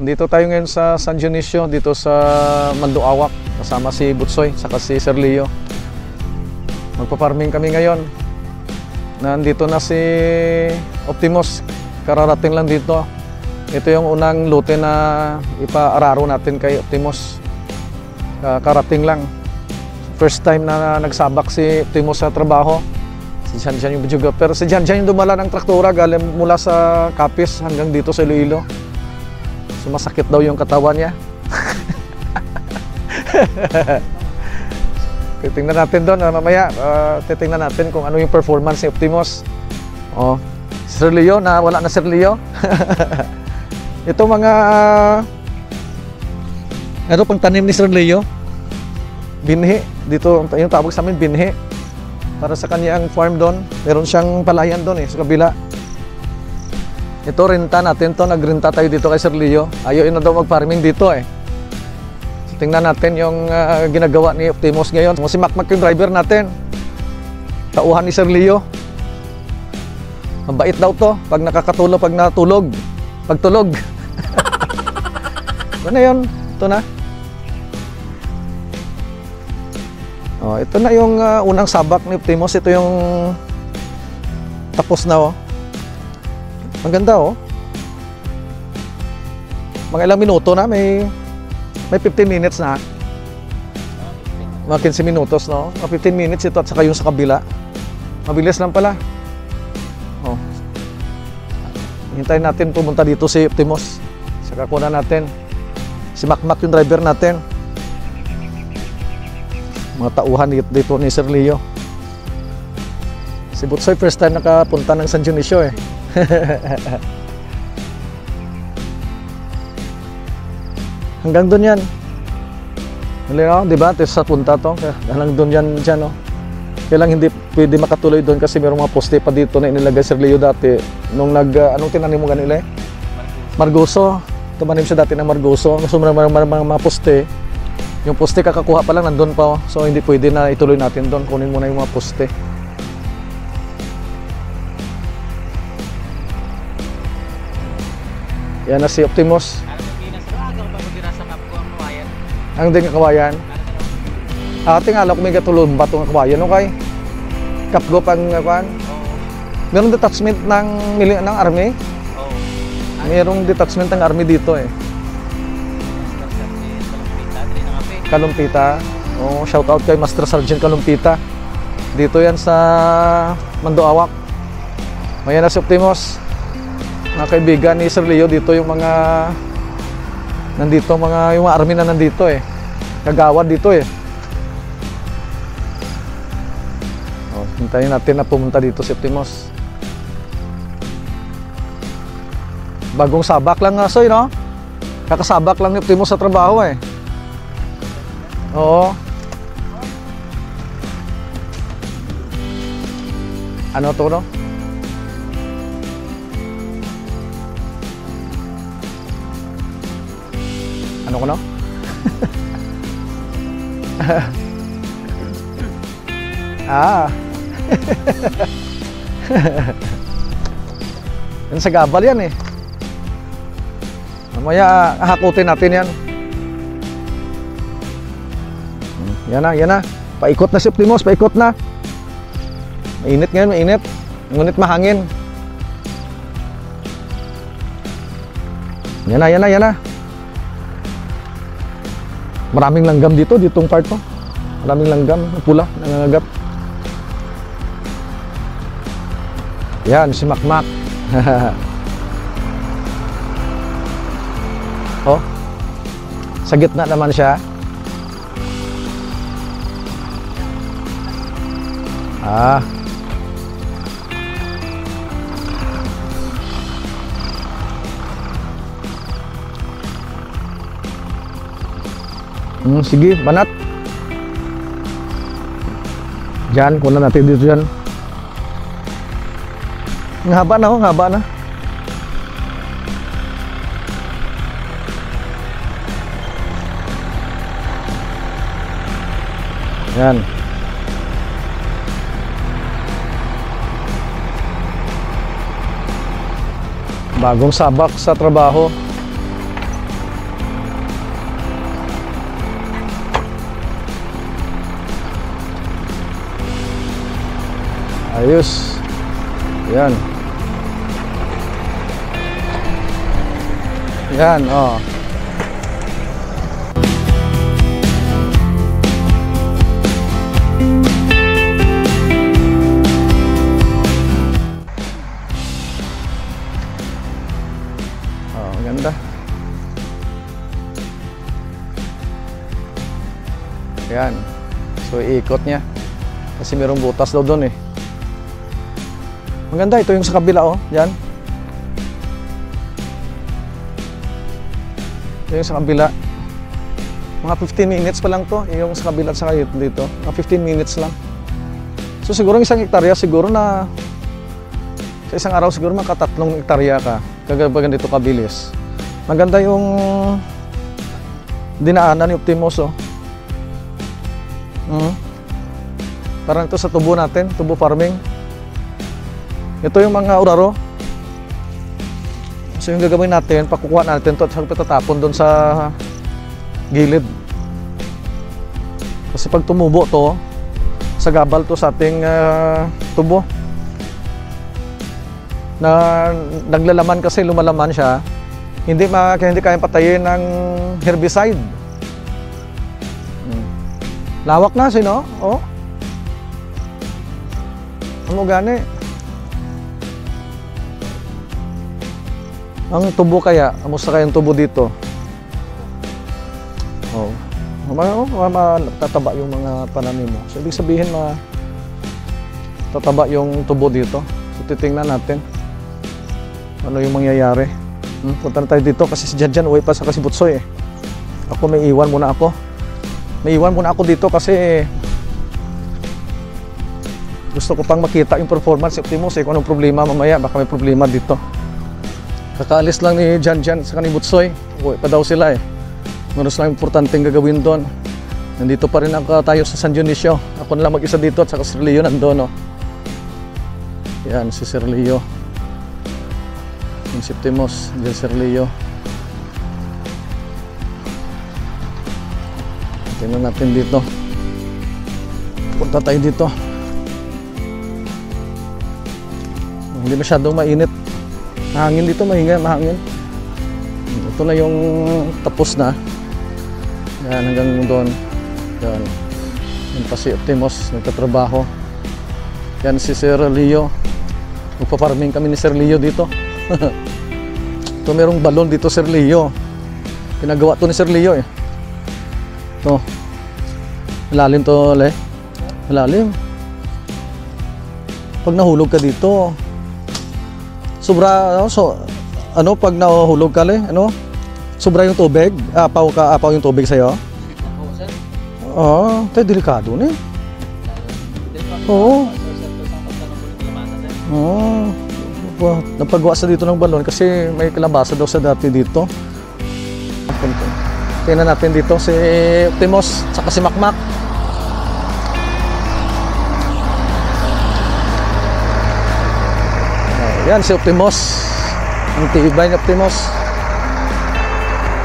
Nandito tayo ngayon sa San Dionisio, dito sa Manduawak, kasama si Butsoy, saka si Sir Leo. Magpa-farming kami ngayon. Nandito na si Optimus, kararating lang dito. Ito yung unang lote na ipaararo natin kay Optimus. Karating lang. First time na nagsabak si Optimus sa trabaho. Si Jan yung Bijuga. Pero si Jan yung dumala ng traktora galing mula sa Capiz hanggang dito sa Iloilo. Sumasakit daw yung katawan niya. Titingnan natin doon mamaya. Titingnan natin kung ano yung performance ni Optimus. Oh, Sir Leo, na wala na Sir Leo. Ito mga ano pang tanim ni Sir Leo? Binhi. Dito yung tawag sa amin, binhi. Para sa kanyang farm doon. Meron siyang palayan doon sa kabila. Ito, renta natin to. Nagrenta tayo dito kay Sir Leo. Ayaw na daw mag-farming dito So, tingnan natin yung ginagawa ni Optimus ngayon. Si Macmac yung driver natin. Tauhan ni Sir Leo. Mabait daw to. Pag nakakatulog, pag natulog. Pagtulog. Ano na yun? Ito na. Oh, ito na yung unang sabak ni Optimus. Ito yung tapos na Ang ganda Mga ilang minuto na, may 15 minutes na. Mga 15 minutos, no? Mga 15 minutes ito at saka yung sa kabila. Mabilis lang pala. Hintayin natin pumunta dito si Optimus. Saka kunan natin. Si Macmac yung driver natin. Mga tauhan dito ni Sir Leo. Si Butsoy first time nakapunta ng San Dionisio Hanggang doon yan. Di ba? Sa punta to. Hanggang doon yan dyan. Kaya lang hindi pwede makatuloy doon kasi mayroong mga poste pa dito na inilagay Sir Leo dati. Nung anong tinanim mo ganila Margoso. Tumanim siya dati ng Margoso. So mga poste. Yung poste kakakuha pa lang nandun pa. So hindi pwede na ituloy natin doon. Kunin mo na yung mga poste. Yan na si Optimus. Ang din kawayan. Ating ala ko may katulog ba itong kawayan, okay? Kapgo pang kawan. Merong detachment ng army? Merong detachment ng army dito Kalumpita. Shout out kay Master Sergeant Kalumpita. Dito yan sa Manduawak. Ayan na si Optimus. Mga kaibigan ni Sir Leo dito yung mga nandito yung mga army na nandito kagawad dito hintayin natin na pumunta dito si Optimus. Bagong sabak lang nga no? Kakasabak lang ni Optimus sa trabaho Oo. Ano to no? Ano ko no? Yan sa gabal yan Mamaya hakutin natin yan. Yan na. Paikot na si Optimus, paikot na. Mainit ngayon, mainit. Ngunit mahangin. Yan na. Maraming langgam ditong part to. Maraming langgam, pula, nangangagat. Yan, si Macmac. Sa gitna naman siya. Sige, banat. Diyan, kunan natin dito dyan. Ang haba na. Yan. Bagong sabak sa trabaho. Ayos. Yan. Yan, oh. Oh, ganda. Yan. So, iikot niya. Kasi mayroong butas daw doon eh. Maganda, ito yung sa kabila, oh. Yan. Ito yung sa kabila. Mga 15 minutes pa lang to. Yung sa kabila at saka dito. Mga 15 minutes lang. So siguro isang hektarya, siguro na sa isang araw siguro mga 3 hektarya ka. Kagabagan dito kabilis. Maganda yung dinaanan ni Optimus, oh. Parang ito sa tubo natin, tubo farming. Ito yung mga uraro. So yung gagawin natin, pakukuha natin ito at patatapon doon sa gilid. Kasi pag tumubo to, sa gabal to sa ating tubo. Na naglalaman kasi, lumalaman siya. Hindi kayang patayin ng herbicide. Lawak na, sino? Oh. Ano gani? Ang tubo kaya, kamusta kayang tubo dito? Oh. Tataba yung mga pananim mo. So ibig sabihin tataba yung tubo dito. So titingnan natin ano yung mangyayari. Punta na tayo dito kasi si Janjan uwi pa sa Kasibutsoy eh. Ako may iwan muna ako. May iwan muna ako dito kasi gusto ko pang makita yung performance si Optimus eh. Kung anong problema mamaya, baka may problema dito. Kakaalis lang ni Janjan sa Kanibutsoy. Uwi pa daw sila eh. Meron lang importanteng gagawin doon. Nandito pa rin tayo sa San Dionisio. Ako na lang mag-isa dito at saka Sir Leo nandun, oh. Yan, si Sir Leo. Yung si Optimus, dyan Sir Leo. Tingnan natin dito. Punta tayo dito. Hindi masyadong mainit. Mahangin dito, mahangin. Ito na yung tapos na. Yan, hanggang doon. Yan. Yan pa si Optimus, nagtatrabaho. Yan si Sir Leo. Magpa-farming kami ni Sir Leo dito. Ito merong balon dito, Sir Leo. Pinagawa to ni Sir Leo eh. Ito. Malalim to, Le. Malalim. Pag nahulog ka dito, sobra, pag nahulog ka, Le, sobra yung tubig, apaw yung tubig sa'yo. Oo, ito delikado na eh. Oo. Napagawa sa dito ng balon kasi may kalabasa daw sa dati dito. Tingnan natin dito si Optimus, saka si Makmak. Yan si Optimus. Ang tibay ni Optimus.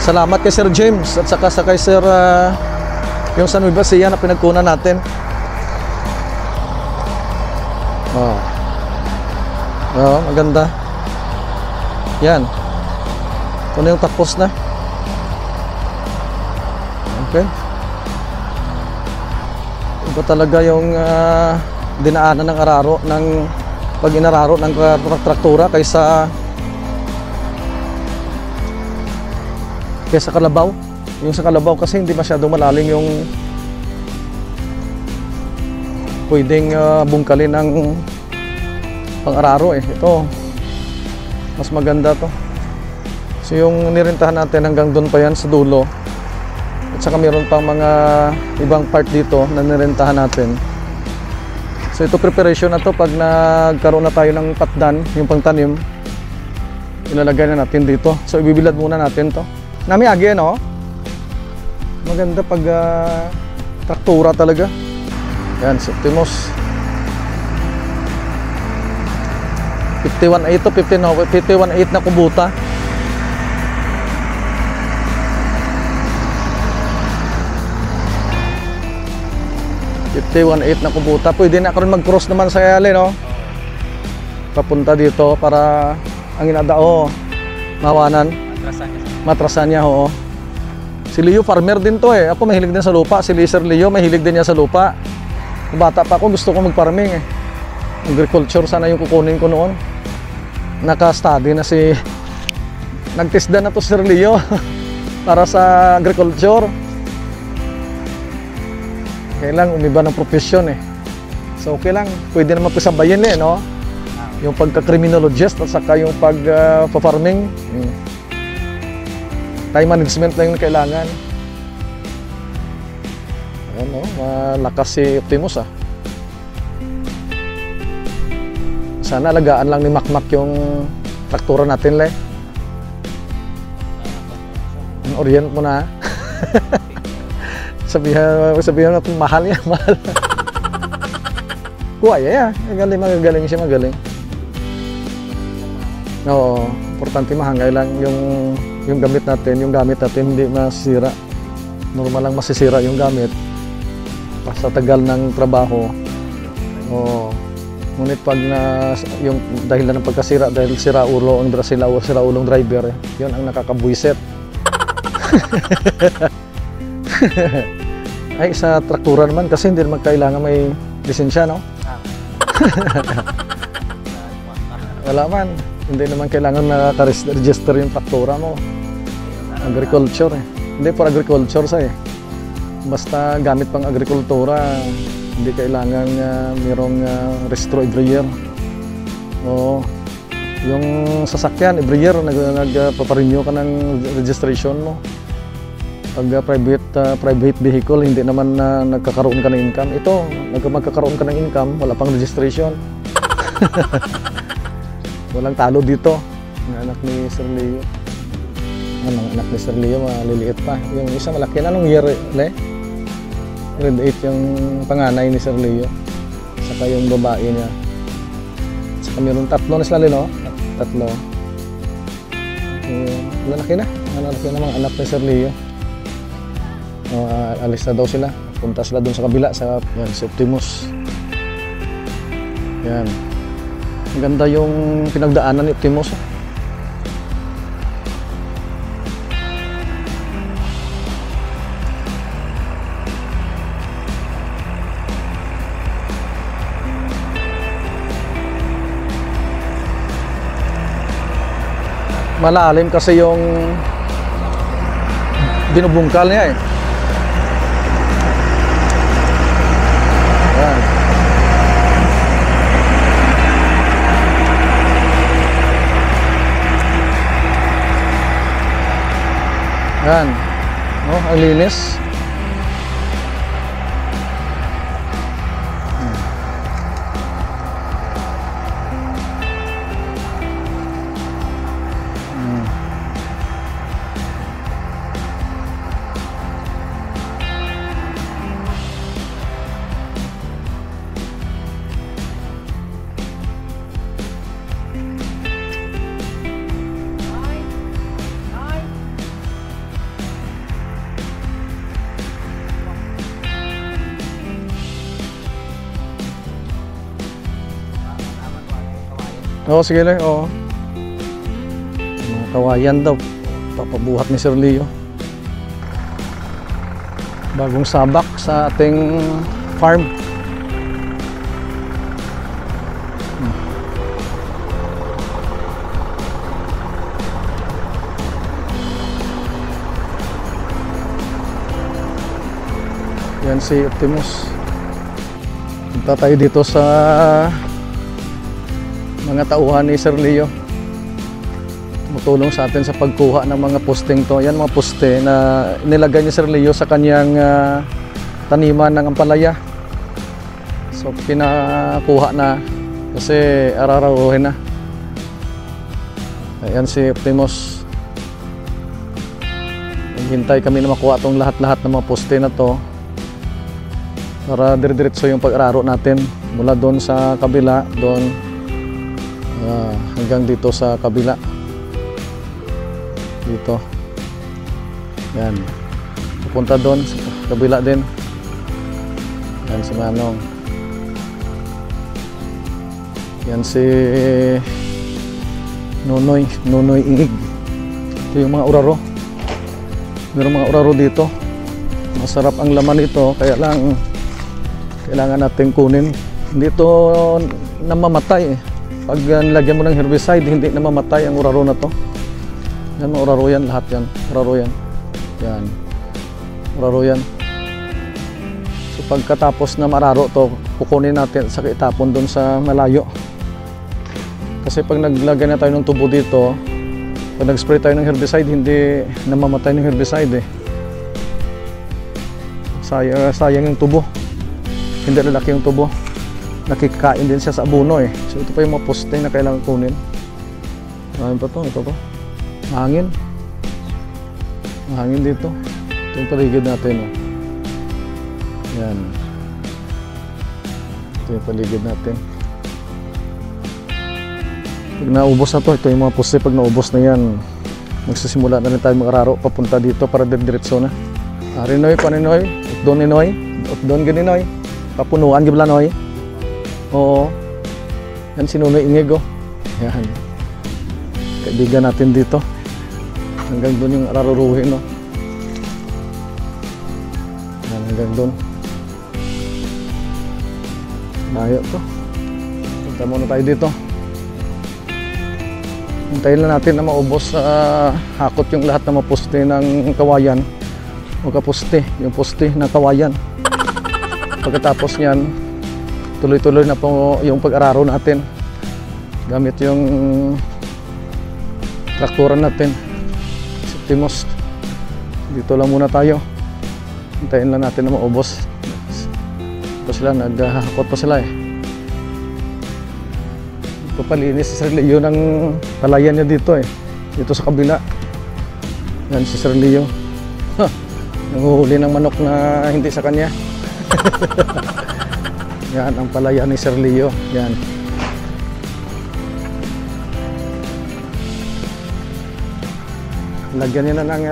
Salamat kay Sir James at saka kay Sir yung San Nueva Ecija na pinagkunan natin. Maganda. Yan. Ito na yung tapos na. Okay. Ito talaga yung dinaanan ng araro, ng pag-inararo ng traktura kaysa kalabaw. Yung sa kalabaw kasi hindi masyadong malalim yung pwedeng bungkalin ng pang-araro eh. Ito mas maganda to. So yung nirentahan natin hanggang doon pa yan sa dulo. At saka meron pang mga ibang part dito na nirentahan natin. So ito preparation na to pag nagkaroon na tayo ng patdan, yung pangtanim. Ilalagay na natin dito. So ibibilad muna natin to. Nami agi no? Maganda pag traktura talaga. Yan, si Optimus. 51.8 to 51.8 na kubuta. na kubuta. Pwede na ako rin mag-cross naman sa yali, no? papunta dito para ang inadao mawanan. Matrasan niya, oo. Si Leo farmer din to eh. Ako mahilig din sa lupa. Si Sir Leo mahilig din niya sa lupa. Bata pa ako gusto ko mag-farming eh. Agriculture sana yung kukunin ko noon. Naka-study na si... Nag-test na to Sir Leo para sa agriculture. Kailang umiba ng profesyon eh. So okay lang, pwede naman pasabayin eh, no? Yung pagka-criminologist at saka yung pag-farming. Time management lang yung kailangan. Ano, malakas si Optimus ah. Sana alagaan lang ni Makmak yung traktura natin le. Orient mo na. Sabihan natin mahal yan, mahal. Kuya, magaling siya, magaling. Oo, importante mahangay lang yung gamit natin, hindi masisira. Normal lang masisira yung gamit sa tagal ng trabaho. Oo. Ngunit pag yung dahilan ng pagkasira dahil sira ulong driver, yun ang nakakabuiset. Ay, sa traktura naman kasi hindi naman kailangan may lisensya, no? Wala man. Hindi naman kailangan naka-register yung traktura mo. Agriculture eh. Hindi for agriculture sa eh. Basta gamit pang agrikultura, hindi kailangan mayroong registro every year. Oo. Yung sasakyan, every year nagpaparenew ka ng registration mo. Pag private vehicle, hindi naman nagkakaroon ka ng income. Ito, magkakaroon ka ng income, wala pang registration. Walang talo dito. Ang anak ni Sir Leo. Ang anak ni Sir Leo, maliliit pa. Yung isa malaki na, anong year, le? Grade 8 yung panganay ni Sir Leo. Saka yung babae niya. Saka mayroon 3 na sila, no? 3. Lalaki na. Lalaki na mga anak ni Sir Leo. Alis na daw sila. Punta sila doon sa kabila, yan, si Optimus. Yan. Ang ganda yung pinagdaanan ni Optimus. Malalim kasi yung binubungkal niya eh. Yan. Yan. No, ang linis. Oo, sige lang, oo. Mga kawayan daw. Papabuhat ni Sir Leo. Bagong sabak sa ating farm. Yan si Optimus. Punta tayo dito sa mga tauhan ni Sir Leo. Tumutulong sa atin sa pagkuha ng mga posting to. Yan mga poste na inilagay ni Sir Leo sa kanyang taniman ng ampalaya. So pinakuha na kasi araw-araw na. Ayan si Optimus. Hintay kami na makuha itong lahat-lahat ng mga poste na to para dire-diretso yung pag-araro natin mula doon sa kabila, doon hanggang dito sa kabila. Dito. Yan. Pupunta doon sa kabila din. Yan si Manong. Yan si Nonoy Ingig. Ito yung mga uraro. Meron mga uraro dito. Masarap ang laman nito, kaya lang kailangan natin kunin. Hindi ito namamatay. Pag nilagyan mo ng herbicide, hindi namamatay ang uraro na to. Yan, mga uraro yan, lahat yan. Uraro yan. Yan. Uraro yan. So pagkatapos na mararo to, kukunin natin sa itapon doon sa malayo. Kasi pag naglagay na tayo ng tubo dito, pag nag-spray tayo ng herbicide, hindi namamatay ng herbicide eh. Sayang yung tubo. Hindi lalaki yung tubo. Nakikain din siya sa abono eh. So ito pa yung mga poste na kailangan kunin. Maraming pa to, ito pa. Mahangin. Mahangin dito. Ito yung paligid natin oh. Yan. Ito yung paligid natin. Pag naubos na to, ito yung mga poste. Pag naubos na yan, magsisimula na rin tayo mag-araro papunta dito para diretso na. Rinoy, paninoy, utdon ninoy, utdon ganinoy, papunuan gibla noy. Oo. Yan si Nonoy Ingig oh. Yan. Kaibigan natin dito. Hanggang doon yung araruruhin no. Yan, hanggang doon. Layo to. Punta muna tayo dito. Hintayin lang natin na maubos sa hakot yung lahat ng mga poste ng kawayan. O kaposte, yung poste ng kawayan. Pagkatapos niyan, tuloy-tuloy na po yung pag-araro natin. Gamit yung traktoran natin. Optimus. Dito lang muna tayo. Hintayin lang natin na maubos. Ito sila, naghahakot pa sila eh. Papalinis si Sir Leo ng palayan niya dito eh. Dito sa kabila. Yan si Sir Leo. Nanguhuli ng manok na hindi sa kanya. Yan ang palayan ni Sir Leo. Yan. Lagyan niya na ng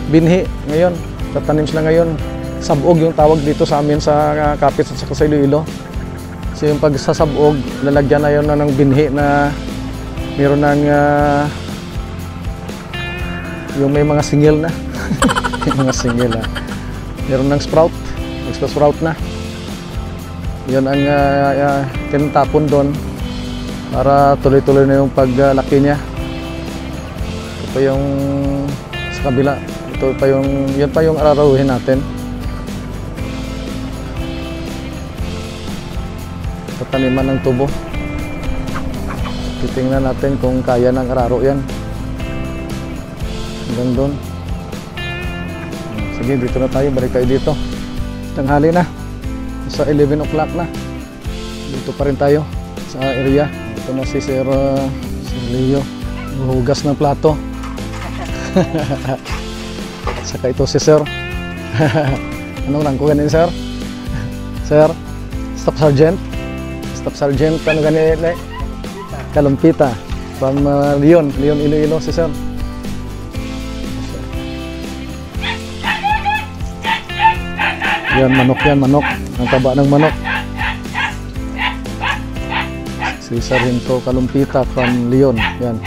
binhi ngayon. Tatanim sila ngayon. Sabog yung tawag dito sa amin sa Kapit at sa Iloilo. So yung pagsasabog, lalagyan na yun na ng binhi na meron ng yung may mga singil na. Yung mga singil na. Meron ng sprout. Extra sprout na. Yun ang tinatapon doon para tuloy-tuloy na yung paglaki niya. Ito pa yung sa kabila. Ito pa yung, yun pa yung ararawin natin. Tataniman ng tubo. Titingnan natin kung kaya ng araro yan. Hanggang doon. Sige, dito na tayo. Balik tayo dito. Tanghali na. Sa 11 o'clock na. Dito pa rin tayo sa area. Ito na si Sir Leo. Hugas ng plato. Saka ito si Sir. Anong rank ko ganin, Sir? Sir? Staff Sergeant? Staff Sergeant, ano ganin? Kalumpita. From Leon Iloilo si Sir. Yan, manok yan, manok. Ang taba ng manok. Si Sargento Kalumpita from Leon. Yan.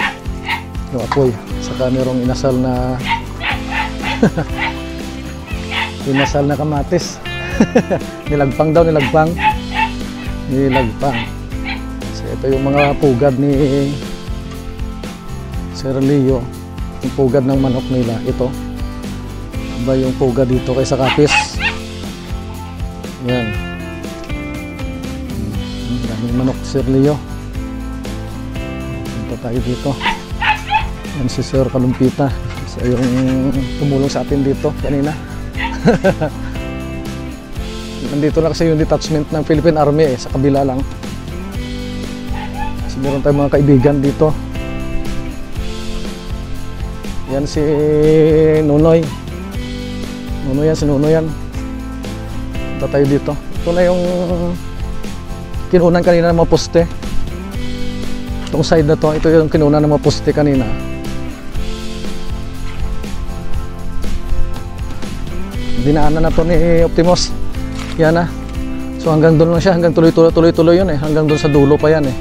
Yung apoy. Saka merong inasal na inasal na kamatis. Nilagpang daw, nilagpang. Nilagpang. So ito yung mga pugad ni Sir Leo. Yung pugad ng manok nila. Ito. Iba yung pugad dito kay sa Kapis. Yan. Daming manok si Sir Leo. Punta tayo dito. Yan si Sir Kalumpita. So, yung tumulong sa atin dito kanina. Nandito na kasi yung detachment ng Philippine Army eh, sa kabila lang. Kasi meron tayong mga kaibigan dito. Yan si Nonoy. Nonoy yan, si Nonoy yan. Punta tayo dito. Ito na yung kinunan kanina ng mga poste. Itong side na to, ito yung kinunan ng mga poste kanina. Dinaanan na to ni Optimus. Yan na. So hanggang doon lang siya, hanggang tuloy-tuloy yun eh. Hanggang doon sa dulo pa yan eh.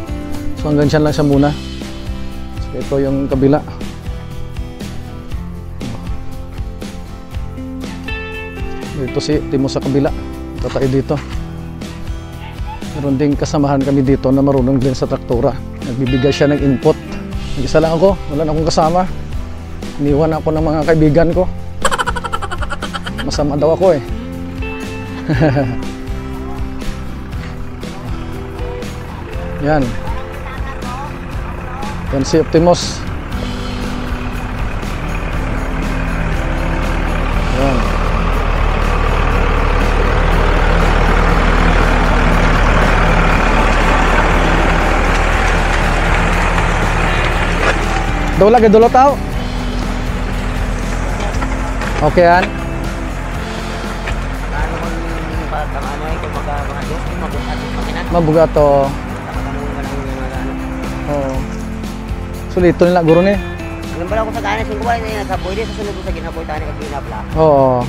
So hanggang dyan lang siya muna. So ito yung kabila. Dito si Timo sa kabila. Ito tayo dito. Meron ding kasamahan kami dito na marunong din sa traktora. Nagbibigay siya ng input. Nag-isa lang ako, wala na akong kasama. Iniwan ako ng mga kaibigan ko. Masama daw ako eh. Yan. Yan si Optimus. Yan. Daw lagi dulu tau. Oke an. Mabuga to. Oh. Sulit ito nila guro ni. Nambala ko sa kanan sing kuway na sa boy sa sunod sa ginaboy tani kag ginapla. Oo.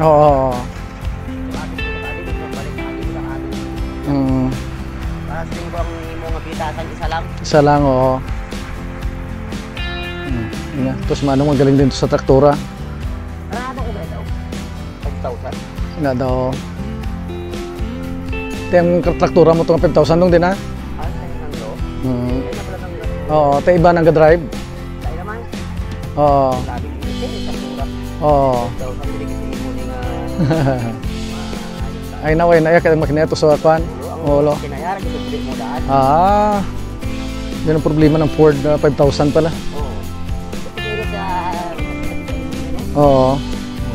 Oo. Para sa bang imo nga bitasan isa lang. Isa lang oo. Nga, terus manong magaling din to sa traktora. Ano ko ba daw? 5,000. Nga daw. Yung traktora mo itong 5,000 dong din ha? Oo, tayo iba nang ga-drive? Tayo naman. Oo. Oo. Ay naway na kaya makineto sa kwan. Olo. Ah. Yan ang problema ng Ford 5,000 pala. Oo.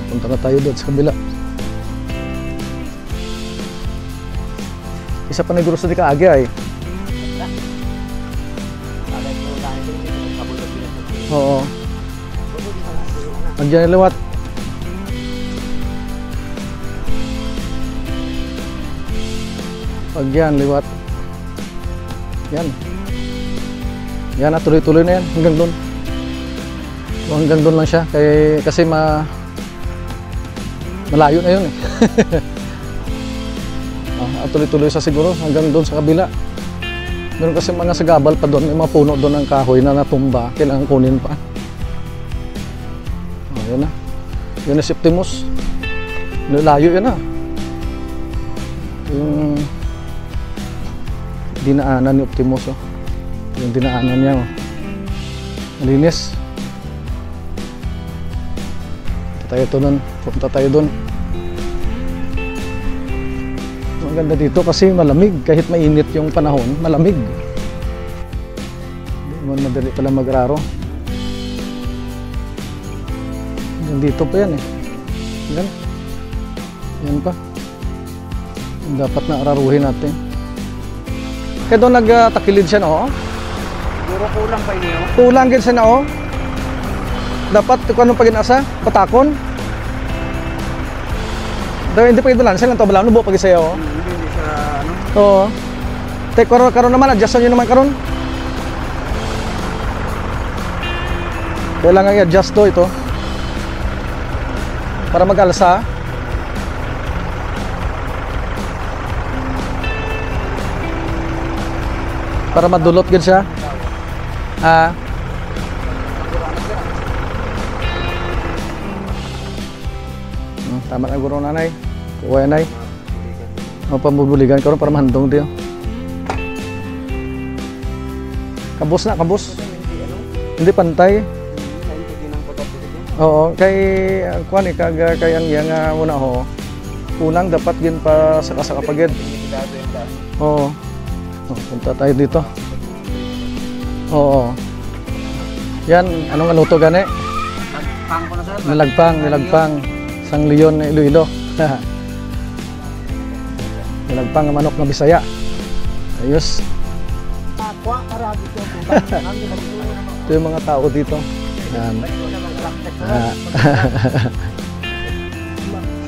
Punta na tayo doon sa kabila. Isa pa naguro sa di ka agi ay. Oo. Andiyan liwat. Pag yan, liwat. Yan. Yan na, tuloy-tuloy na yan. Hanggang doon. Hanggang doon lang siya. Kasi malayo na yun eh. Tuloy-tuloy sa siguro hanggang doon sa kabila. Meron kasi mga sagabal pa doon, may mga puno doon ng kahoy na natumba, kailangan kunin pa. Yan na. Yan na si Optimus. Layo yan na. Yung dinaanan ni Optimus. Oh. Yung dinaanan niya. Oh. Malinis. Punta tayo doon. Ang ganda dito kasi malamig. Kahit mainit yung panahon, malamig. Hindi naman madali pala mag-araro. Dito pa yan eh. Yan. Yan pa. Dapat na araruhin natin. Kaya doon nagtakilid siya na oh. Siguro kulang pa niyo. Kulang din siya na oh. Dapat kung anong pag-inasa, patakon. Dahil hindi pa ito lang. Siya lang ito balang nubo pag isayaw. Hindi siya ano. Oo. Take karon naman, adjustan nyo naman karon. Kailangan i-adjust to ito. Para mag-alsa. Para madulot gid siya. Tama na guro nanay. Kuya nay. Pamubuligan karon para mahandong diyo. Kabos na, kabos. Hindi pantay. Oo, kay kuan kay ang yang muna ho. Kulang dapat gin pa sa kasakapagid. Oo. Punta tayo dito. Oo. Yan, anong luto gani? Pang ko na sir. Nilagpang. Sang Leon na Iloilo. Nilagpang ang manok na Bisaya. Ayos. Ito yung mga tao dito. Yan.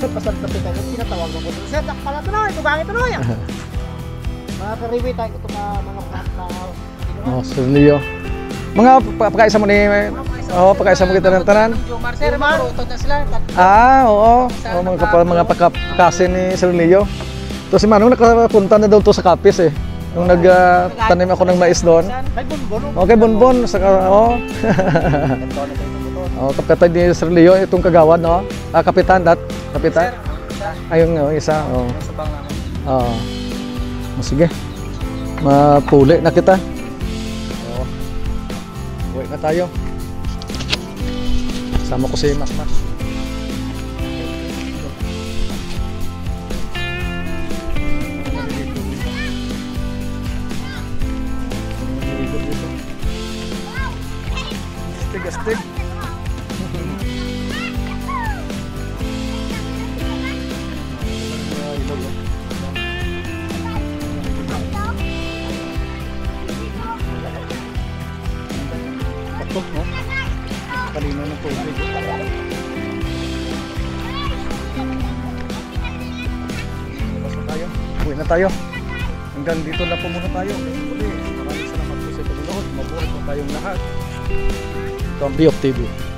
Pasal na pita ko, tinatawag mo ko. Sir, pala ito na, ito bangit ito na yan. Mga kariwi tayo, ito mga plant na... Oh, Sir Leo. Mga pagkaisa mo ni... Oo, pagkaisa mo kita ng tanan. Jomar, sir, magurutod na sila. Oo. Oo, mga pagkakasin ni Sir Leo. To si Manong nakapunta na daw to sa Kapis eh. Nung nagtanim ako ng mais doon. Kay Bonbon. Okay, Bonbon. Oh, kapatid ni Sir Leo, itong kagawad, no? Kapitan, kapitan. Ayun, isa. Oh. Sa bang namin. Oo. Sige. Mapuli na kita. Oo. Uwi na tayo. Sama ko si Makmak. Astig. Patok, no? Kalino ng tubig. Labas na tayo. Uwi na tayo. Hanggang dito na po muna tayo. Maraming salamat po sa panonood. Mabuhay po tayong lahat. Ito ang Biok TV.